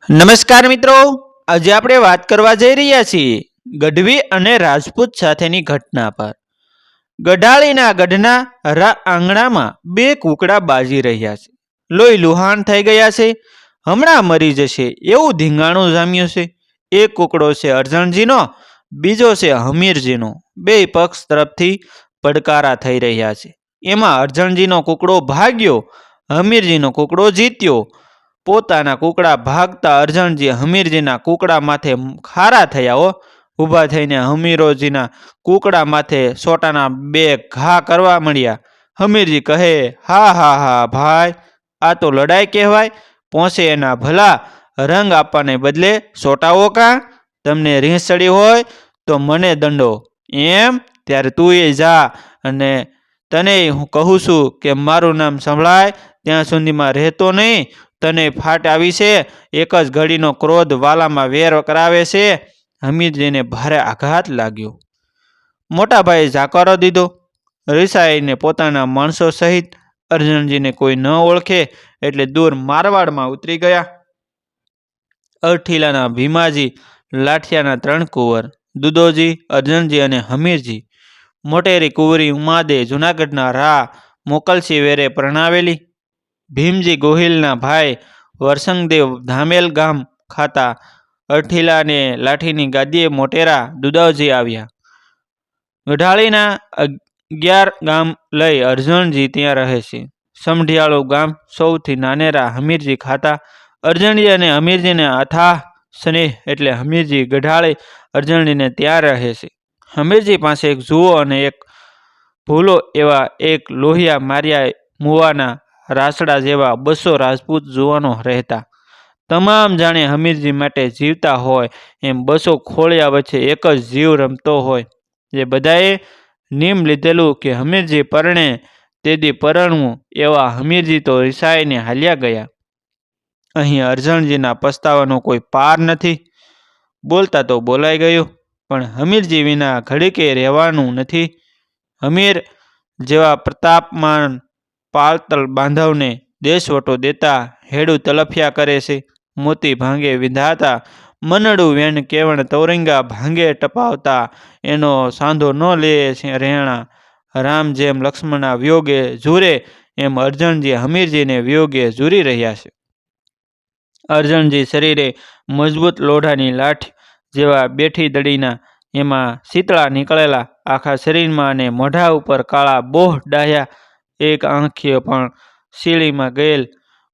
નમસ્કાર મિત્રો, આજે આપણે વાત કરવા જઈ રહ્યા છીએ ગઢવી અને રાજપૂત સાથેની ઘટના પર। ગઢાળીના ગઢના આંગણામાં બે કૂકડા બાજી રહ્યા છે। લોહી લુહાણ થઈ ગયા છે, હમણાં મરી જશે એવું ધીંગાણું જામ્યું છે। એક કૂકડો છે અરજણજીનો, બીજો છે હમીરજીનો। બે પક્ષ તરફથી પડકારા થઈ રહ્યા છે। એમાં અરજણજીનો કૂકડો ભાગ્યો, હમીરજીનો કૂકડો જીત્યો। પોતાના કૂકડા ભાગતા અરજણજી હમીરજીના કૂકડા માથે ખારા થયા। ઊભા થઈને હમીરોજીના કૂકડા માથે સોટાના બે ઘા કરવા મળ્યા। હમીરજી કહે, હા હા હા ભાઈ, આ તો લડાઈ કહેવાય। પોંસે એના ભલા રંગ આપવાને બદલે સોટાવો કાં? તમને રીંછ ચડી હોય તો મને દંડો, એમ? ત્યારે તું એ જા, અને તને હું કહું છું કે મારું નામ સંભળાય ત્યાં સુધીમાં રહેતો નહીં। તને ફાટ આવી છે, એક જ ઘડીનો ક્રોધ વાલામાં વેર કરાવે છે। હમીરજીને ભારે આઘાત લાગ્યો। મોટા ભાઈએ જાકારો દીધો। રીસાઈને પોતાના માણસો સહિત અરજણજીને કોઈ ન ઓળખે એટલે દૂર મારવાડમાં ઉતરી ગયા। અરઠીલાના ભીમાજી, લાઠિયાના 3 કુંવર, દુદોજી, અરજણજી અને હમીરજી। મોટેરી કુંવરી ઉમાદે જૂનાગઢના રા મોકલસી વેરે પરણાવેલી। ભીમજી ગોહિલના ભાઈ વરસંગદેવ ધામેલ ગામ ખાતા। અરઠીલાને લાઠીની ગાદીએ મોટેરા દુદાજી આવ્યા। ગઢાળીના 11 ગામ લઈ અરજણજી ત્યાં રહે છે। સમઢિયાળું ગામ સૌથી નાનેરા હમીરજી ખાતા। અરજણજી અને હમીરજીને અથાહ સ્નેહ એટલે હમીરજી ગઢાળી અરજણજીને ત્યાં રહે છે। હમીરજી પાસે એક જુઓ અને એક ભૂલો એવા એક લોહિયા માર્યા મુવાના રાસડા જેવા 200 રાજપૂત જુવાનો રહેતા। તમામ જાણે હમીરજી માટે જીવતા હોય એમ 200 ખોળિયા વચ્ચે એક જ જીવ રમતો હોય। જે બધાએ નિયમ લીધેલું કે હમીરજી પરણે તેદી પરણવું, એવા હમીરજી તો રિસાઈને હાલ્યા ગયા। અહીં અરજણજીના પસ્તાવાનો કોઈ પાર નથી। બોલતા તો બોલાઈ ગયું, પણ હમીરજી વિના ઘડીકે રહેવાનું નથી। હમીર જેવા પ્રતાપમાન પાળતલ બાંધવને દેશવટો દેતા હેડું તલફિયા કરે છે। મોતી ભાંગે વિંધાતા મનડું વેણ કેવણ તોરંગા ભાંગે ટપાવતા એનો સાંધો ન લે રહેણા। રામ જેમ લક્ષ્મણના વિયોગે ઝૂરે એમ અરજણજી હમીરજીને વિયોગે ઝૂરી રહ્યા છે। અરજણજી શરીરે મજબૂત લોઢાની લાઠ જેવા બેઠી દડીના, એમાં શીતળા નીકળેલા આખા શરીરમાં અને મોઢા ઉપર કાળા બોહ ડાહ્યા। એક આંખીએ પણ શીળીમાં ગયેલ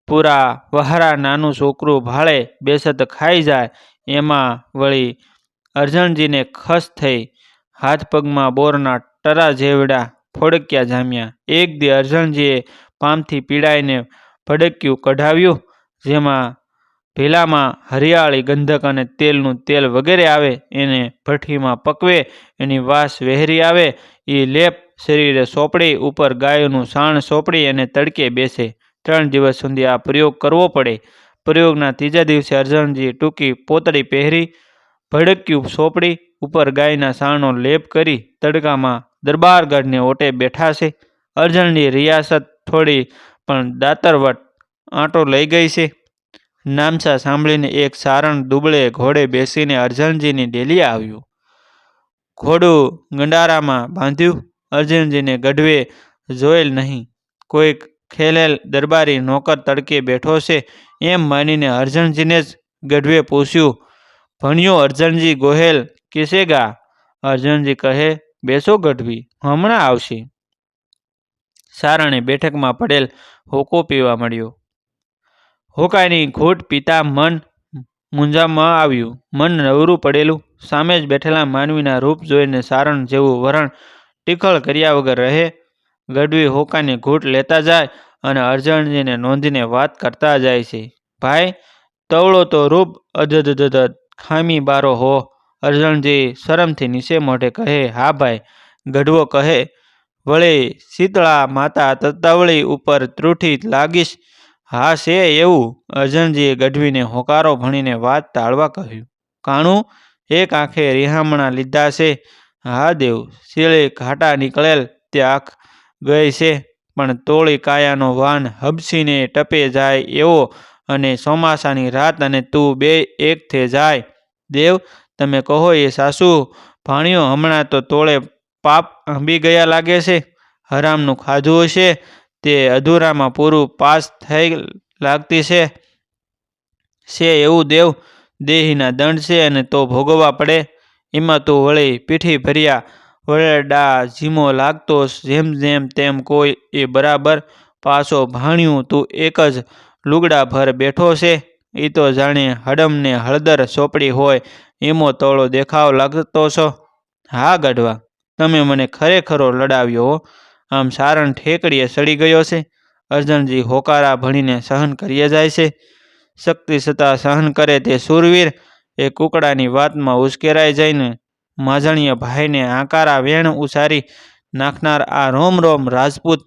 પૂરા વહારા નાનું છોકરું ભાળે બેસત ખાઈ જાય એમાં વળી અરજણજીને ખસ થઈ। હાથ પગમાં બોરના ટરા જેવડા ફોડક્યા જામ્યા। એક દી અરજણજીએ પામથી પીડાઈને ભડક્યું કઢાવ્યું, જેમાં ભીલામાં હરિયાળી ગંધક અને તેલનું તેલ વગેરે આવે, એને ભઠ્ઠીમાં પકવે, એની વાસ વહેરી આવે, એ લેપ શરીરે સોપડી ઉપર ગાયનું સાણ સોપડી અને તડકે બેસે। 3 દિવસ સુધી આ પ્રયોગ કરવો પડે। પ્રયોગના 3જા દિવસે અરજણજીએ ટૂંકી પોતળી પહેરી, ભડક્યું સોપડી ઉપર ગાયના સાણનો લેપ કરી તડકામાં દરબારગઢને ઓટે બેઠા છે। અરજણની રિયાસત થોડી પણ દાતરવટ આંટો લઈ ગઈ છે। નામસા સાંભળીને એક સારણ દુબળે ઘોડે બેસીને અરજણજીની ડેલીએ આવ્યું। ઘોડું ગંડારામાં બાંધ્યું। અરજણજીને ગઢવે જોયેલ નહીં, કોઈક ખેલેલ દરબારી નોકર તડકે બેઠો છે એમ માનીને અરજણજીને જ ગઢવે પૂછ્યું, ભણ્યો અરજણજી ગોહેલ કિસેગા? અરજણજી કહે, બેસો ગઢવી, હમણાં આવશે। સારણે બેઠકમાં પડેલ હોકો પીવા મળ્યો। હોકાની ઘૂંટ પીતા મન મૂંઝામાં આવ્યું। મન નવરું પડેલું। સામે જ બેઠેલા માનવીના રૂપ જોઈને સારણ જેવું વરણ ટીખળ કર્યા વગર રહે। ગઢવી હોકાની ઘૂંટ લેતા જાય અને અરજણજીને નોંધીને વાત કરતા જાય છે। ભાઈ, તવળો તો રૂપ અધધ ખામી બારો હો। અરજણજી શરમથી નીચે મોઢે કહે, હા ભાઈ। ગઢવો કહે, વળી શીતળા માતા તવળી ઉપર ત્રુઠી લાગીશ? હા છે એવું। અરજણજીએ ગઢવીને હોકારો ભણીને વાત ટાળવા કહ્યું। કાણું, એક આંખે રિહામણા લીધા છે? હા દેવ, શીળી ઘાટા નીકળેલ તે આંખ ગઈ છે, પણ તોળી કાયાનો વાન હબસીને ટપે જાય એવો અને ચોમાસાની રાત અને તું બે એક થઈ જાય. દેવ, તમે કહો એ સાસુ ભાણ્યો હમણાં તો તોળે પાપ આંબી ગયા લાગે છે. હરામનું ખાધું હશે તે અધૂરામાં પૂરું પાસ થઈ લાગતી છે એવું દેવ. દેહીના દંડ છે અને તો ભોગવવા પડે. એમાં તું વળી પીઠી ભર્યા વરડા જીમો લાગતો જેમ તેમ કોઈ એ બરાબર. પાછો ભાણ્યું તું એક જ લુગડા ભર બેઠો છે. એ તો જાણે હડમને હળદર સોંપડી હોય એમો તોળો દેખાવ લાગતો છો. હા ગઢવા, તમે મને ખરેખરો લડાવ્યો હો. આમ સારણ ઠેકડીએ સડી ગયો છે. અરજણજી હોકારા ભણીને સહન કરીએ જાય છે. શક્તિ છતાં સહન કરે તે શૂરવીર. એ કુકડાની વાતમાં ઉશ્કેરાઈ જઈને માજણીય ભાઈને આકારા વેણ ઉછારી નાખનાર આ રોમ રોમ રાજપૂત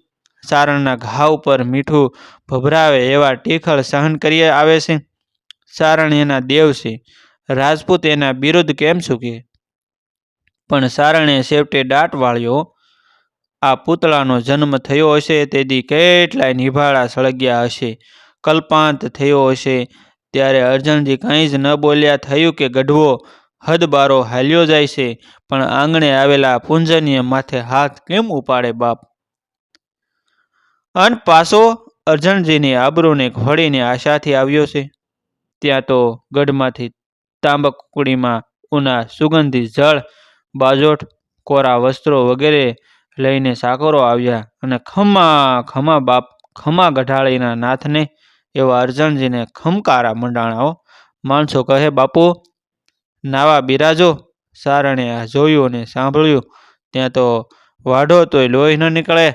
સારણના ઘા ઉપર મીઠું ભભરાવે એવા ટીખળ સહન કરી આવે છે. સારણ એના દેવ છે, રાજપૂત એના વિરુદ્ધ કેમ ચૂકે? પણ સારણે છેવટે દાટ વાળ્યો. આ પૂતળાનો જન્મ થયો હશે તેથી કેટલાય નિભાળા સળગ્યા હશે. કલ્પાંત થયો હશે ત્યારે અરજણજી કંઈ જ ન બોલ્યા. થયું કે ગઢવો હદબારો હાલ્યો જાય છે, પણ આંગણે આવેલા પૂંજનીય માથે હાથ કેમ ઉપાડે બાપ? અન પાછો અરજણજીની આબરૂને ઘોડીને આશાથી આવ્યો છે. ત્યાં તો ગઢમાંથી તાંબકુડીમાં ઉના સુગંધી જળ, બાજોઠ, કોરા વસ્ત્રો વગેરે લઈને સાકરો આવ્યા અને ખમા ખમા બાપ, ખમા ગઢાળીના નાથને. એવા અરજણજીને ખમકારા મંડાણાઓ. માણસો કહે, બાપુ નાવા બિરાજો. સારણે આ જોયું અને સાંભળ્યું ત્યાં તો વાઢો તોય લોહી ન નીકળે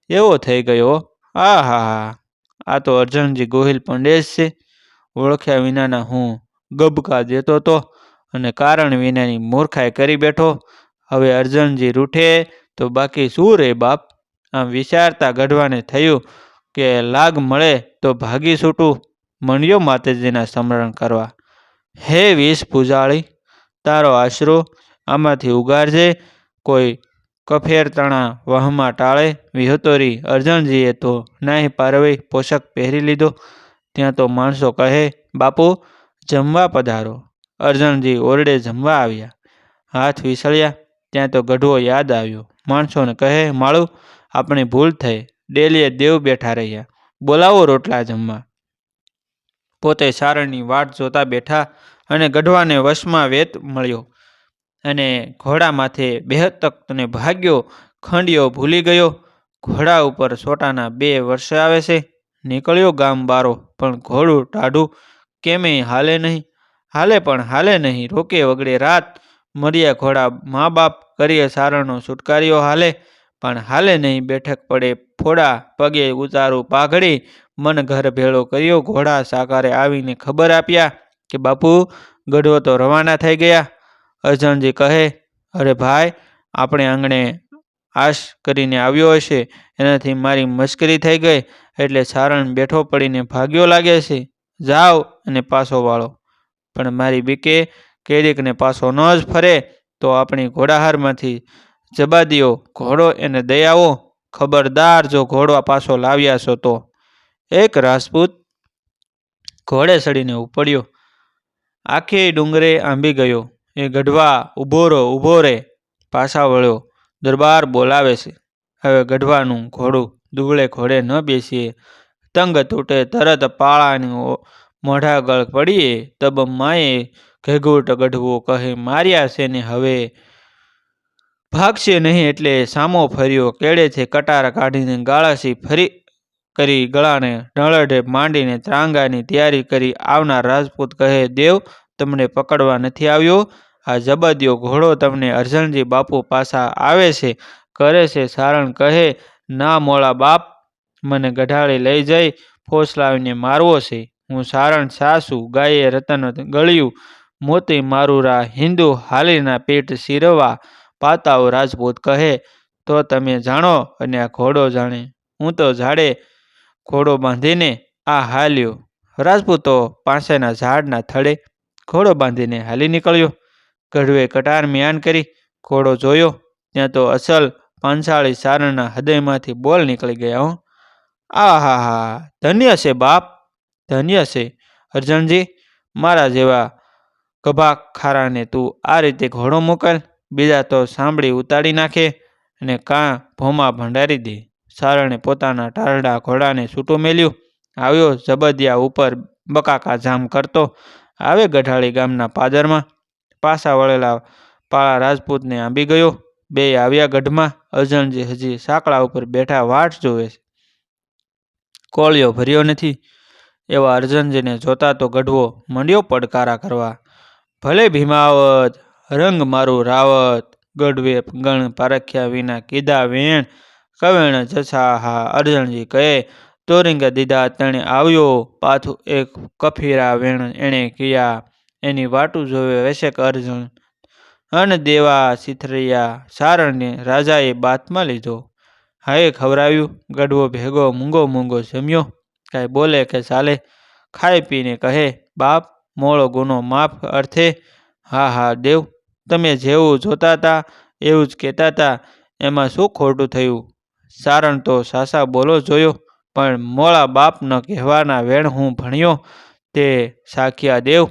એવો થઈ ગયો. આ હા, આ તો અરજણજી ગોહિલ પંડેશ છે. ઓળખ્યા વિનાના હું ગબકા દેતો તો અને કારણ વિનાની મૂર્ખાઈ કરી બેઠો. હવે અરજણજી રૂઠે તો બાકી શું રે બાપ? આમ વિચારતા ગઢવાને થયું કે લાગ મળે તો ભાગી છૂટું. મંડ્યો માતાજીના સ્મરણ કરવા. હે વિષ પૂજાળી, તારો આશરો આમાંથી ઉગારજે. કોઈ કફેરતણા વહમાં ટાળે. વિહતોરી અરજણજીએ તો નાહી પારવી પોષક પહેરી લીધો. ત્યાં તો માણસો કહે, બાપુ જમવા પધારો. અરજણજી ઓરડે જમવા આવ્યા. હાથ વિસળ્યા ત્યાં તો ગઢવો યાદ આવ્યો. માણસોને કહે, માળું આપણી ભૂલ થઈ. ડેલીએ દેવ બેઠા રહ્યા, બોલાવો રોટલા જમવા. પોતે સારણની વાટ જોતા બેઠા અને ગઢવાને વશમાં વેત મળ્યો અને ઘોડા માથે બેહતકને ભાગ્યો. ખંડિયો ભૂલી ગયો. ઘોડા ઉપર સોટાના 2 વર્ષ આવે છે. નીકળ્યો ગામ બારો, પણ ઘોડું ટાઢું કેમેય હાલે નહીં. હાલે પણ હાલે નહીં. રોકે વગડે રાત. મર્યા ઘોડા મા બાપ કરીએ સારણનો છુટકાર્યો હાલે, પણ હાલે નહીં. બેઠક પડે ફોડા, પગે ઉતારું પાઘડી. મન ઘર ભેળો કર્યો. ઘોડા સાકારે આવીને ખબર આપ્યા કે બાપુ ગઢવો તો રવાના થઈ ગયા. અરજણજી કહે, અરે ભાઈ, આપણે આંગણે આશ કરીને આવ્યો હશે, એનાથી મારી મશ્કરી થઈ ગઈ એટલે સારણ બેઠો પડીને ભાગ્યો લાગે છે. જાઓ અને પાછો વાળો. પણ મારી બીકે કેરીકને પાછો ન જ ફરે તો આપણી ઘોડાહારમાંથી જબા દ્યો. ઘોડો એને દઈ આવો. ખબરદાર જો ઘોડો પાછો લાવ્યા છો તો. એક રાજપૂત ઘોડે ચડીને ઉપડ્યો. આખે ડુંગરે આંબી ગયો. એ ગઢવા ઊભો રે. પાછા વળ્યો. દરબાર બોલાવે છે. હવે ગઢવાનું ઘોડું દુબળે ઘોડે ન બેસીએ. તંગ તૂટે તરત પાળાની મોઢાગળ પડીએ. તબ માએ ઘેઘૂટ ગઢવો કહે, માર્યા છે ને હવે ભાગશે નહીં એટલે સામો ફર્યો. કેળેથી કટાર કાઢીને ગાળાસી ફરી કરી ગળાને ઢળઢે માંડીને ત્રાંગાની તૈયારી કરી આવનાર રાજપૂત કહે, દેવ તમને પકડવા નથી આવ્યો. આ જબદિયો ઘોડો તમને અરજણજી બાપુ પાછા આવે છે કરે છે. સારણ કહે, ના મોળા બાપ, મને ગઢાળી લઈ જઈ ફોસલાવીને મારવો છે. હું સારણ સાસુ ગાયે રતન ગળ્યું મોતી મારું રા હિન્દુ હાલીના પેટ શીરવા પાતાઓ. રાજપૂત કહે, તો તમે જાણો અને આ ઘોડો જાણે. હું તો ઝાડે ઘોડો બાંધીને આ હાલ્યો. રાજપૂતો પાસેના ઝાડના થડે ઘોડો બાંધીને હાલી નીકળ્યો. ગઢવે કટાર મ્યાન કરી ઘોડો જોયો ત્યાં તો અસલ પાંચાળી સારણના હૃદયમાંથી બોલ નીકળી ગયા. આ હા હા, ધન્ય છે બાપ, ધન્ય છે. અર્જુનજી, મારા જેવા કભાખારાને તું આ રીતે ઘોડો મોકલ, બીજા તો સાંભળી ઉતારી નાખે અને કાં ભોમાં ભંડારી દે. સારણે પોતાના ટારડા ઘોડાને છૂટું મેલ્યું. આવ્યો જબદિયા ઉપર બકાકા જામ કરતો. આવે ગઢાળી ગામના પાદરમાં. પાછા વળેલા પાળા રાજપૂતને આંબી ગયો. બે આવ્યા ગઢમાં. અર્જુનજી હજી સાંકળા ઉપર બેઠા વાટ જોવે છે. કોળિયો ભર્યો નથી. એવા અર્જુનજીને જોતા તો ગઢવો મંડ્યો પડકારા કરવા. ભલે ભીમાવત, રંગ મારું રાવત, ગઢવે ગણ પારખ્યા વિના કીધા વેણ, કવેણ જસા હા. અર્જુનજી કહે તોરિંગ દીધા તેણે આવ્યો, પાછું એક કફીરા વેણ એણે કિયા, એની વાટું જોવે વેશક અર્જુન. અન દેવા સિથરિયા, સારણને રાજાએ બાતમાં લીધો. હાએ ખવરાવ્યું. ગઢવો ભેગો મૂંગો મૂંગો જમ્યો. કાંઈ બોલે કે ચાલે. ખાઈ પીને કહે, બાપ મોળો ગુનો માફ અર્થે. હા હા દેવ, તમે જેવું જોતા હતા એવું જ કહેતા હતા, એમાં શું ખોટું થયું. સારણ તો સાસા બોલો જોયો, પણ મોળા બાપ ન કહેવાના વેણ હું ભણ્યો તે સાખિયા દેવ.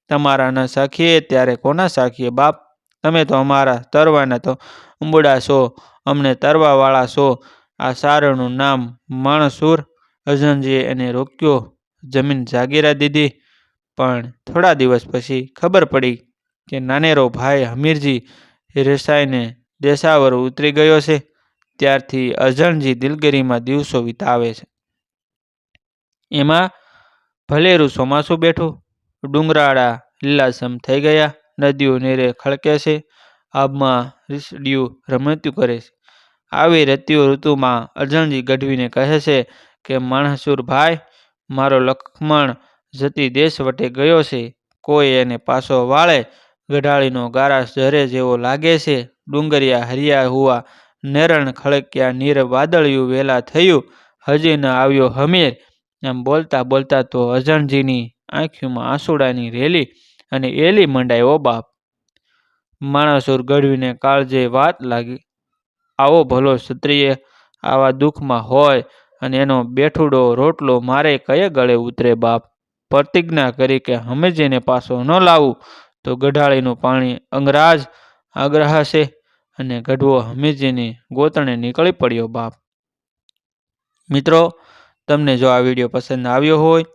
તમારા ન સાખીએ ત્યારે કોના સાખીએ બાપ. તમે તો અમારા તરવાના તો ઉંબડા છો, અમને તરવાવાળા છો. આ સારણનું નામ માણસુર. અર્જુનજીએ એને રોક્યો. જમીન જાગીરા દીધી. પણ થોડા દિવસ પછી ખબર પડી કે નાનેરો ભાઈ હમીરજી રેસાઈને દેશાવર ઉતરી ગયો છે. ત્યારથી અર્જુનજી દિલગીરીમાં દિવસો વિતાવે છે. એમાં ભલેરું ચોમાસું બેઠું. ડુંગરાળા લીલાછમ થઈ ગયા. નદીઓ નીરે ખળકે છે. આબમાં રીસડિયું રમતું કરે છે. આવી રતિયો ઋતુમાં અર્જુનજી ગઢવીને કહે છે કે માણસુર ભાઈ, મારો લક્ષ્મણ જતી દેશ વટે ગયો છે. કોઈ એને પાછો વાળે. ગઢાળીનો ગારાસ ઝરે જેવો લાગે છે. ડુંગરિયા હરિયા હુવા, નેરણ ખળક્યા નીર વાદળિયું વેલા થયું, હજી ન આવ્યો હમીર. એમ બોલતા બોલતા તો અર્જુનજીની આંખોમાં આંસુડાની રેલી અને એલી મંડાય. ઓ બાપ! માણસુર ગઢવીને કાળજે વાત લાગી. આવો ભલો ક્ષત્રિય આવા દુઃખમાં હોય અને એનો બેઠુડો રોટલો મારે કયે ગળે ઉતરે બાપ. પ્રતિજ્ઞા કરી કે હમીરજીને પાછો ન લાવું તો ગઢાળીનું પાણી અંગરાજ આગ્રહશે. અને ગઢવો હમીરજીની ગોતણે નીકળી પડ્યો બાપ. મિત્રો, તમને જો આ વિડીયો પસંદ આવ્યો હોય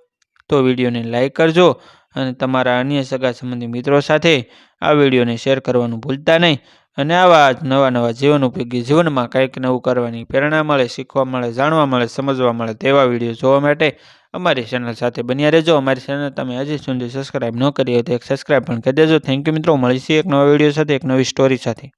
તો વિડીયોને લાઈક કરજો અને તમારા અન્ય સગા સંબંધી મિત્રો સાથે આ વિડીયોને શેર કરવાનું ભૂલતા નહીં. અને આવા જ નવા જીવન ઉપયોગી જીવનમાં કંઈક નવું કરવાની પ્રેરણા મળે, શીખવા મળે, જાણવા મળે, સમજવા મળે તેવા વિડીયો જોવા માટે અમારી ચેનલ સાથે બન્યા રહેજો. અમારી ચેનલ તમે હજી સુધી સબસ્ક્રાઈબ ન કરી હોય તો એક સબસ્ક્રાઈબ પણ કરી દેજો. થેન્ક યુ મિત્રો. મળીશું એક નવા વિડીયો સાથે, એક નવી સ્ટોરી સાથે.